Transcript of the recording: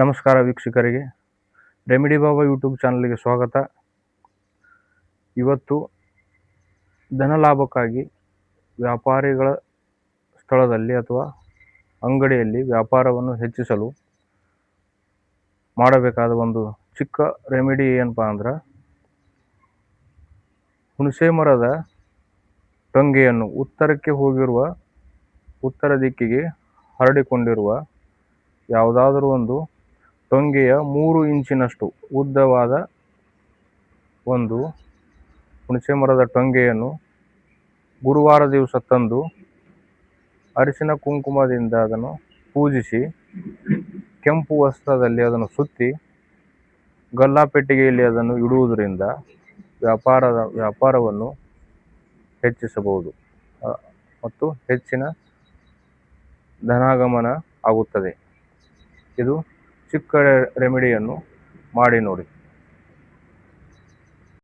ನಮಸ್ಕಾರ ವೀಕ್ಷಕರಿಗೆ, ರೆಮಿಡಿ ಬಾಬಾ ಯೂಟ್ಯೂಬ್ ಚಾನಲ್ಗೆ ಸ್ವಾಗತ. ಇವತ್ತು ಧನ ಲಾಭಕ್ಕಾಗಿ ವ್ಯಾಪಾರಿಗಳ ಸ್ಥಳದಲ್ಲಿ ಅಥವಾ ಅಂಗಡಿಯಲ್ಲಿ ವ್ಯಾಪಾರವನ್ನು ಹೆಚ್ಚಿಸಲು ಮಾಡಬೇಕಾದ ಒಂದು ಚಿಕ್ಕ ರೆಮಿಡಿ ಏನಪ್ಪ ಅಂದ್ರೆ, ಹುಣಸೆ ಮರದ ಟೊಂಗೆಯನ್ನು ಉತ್ತರ ದಿಕ್ಕಿಗೆ ಹರಡಿಕೊಂಡಿರುವ ಯಾವುದಾದರೂ ಒಂದು ಟೊಂಗೆಯ 3 ಇಂಚಿನಷ್ಟು ಉದ್ದವಾದ ಒಂದು ಹುಣಸೆ ಮರದ ಟೊಂಗೆಯನ್ನು ಗುರುವಾರ ದಿವಸ ತಂದು ಅರಿಶಿನ ಕುಂಕುಮದಿಂದ ಅದನ್ನು ಪೂಜಿಸಿ, ಕೆಂಪು ವಸ್ತ್ರದಲ್ಲಿ ಅದನ್ನು ಸುತ್ತಿ ಗಲ್ಲಾಪೆಟ್ಟಿಗೆಯಲ್ಲಿ ಅದನ್ನು ಇಡುವುದರಿಂದ ವ್ಯಾಪಾರವನ್ನು ಹೆಚ್ಚಿಸಬಹುದು ಮತ್ತು ಹೆಚ್ಚಿನ ಧನಾಗಮನ ಆಗುತ್ತದೆ. ಇದು ಚಿಕ್ಕ ರೆಮಿಡಿಯನ್ನು ಮಾಡಿ ನೋಡಿ.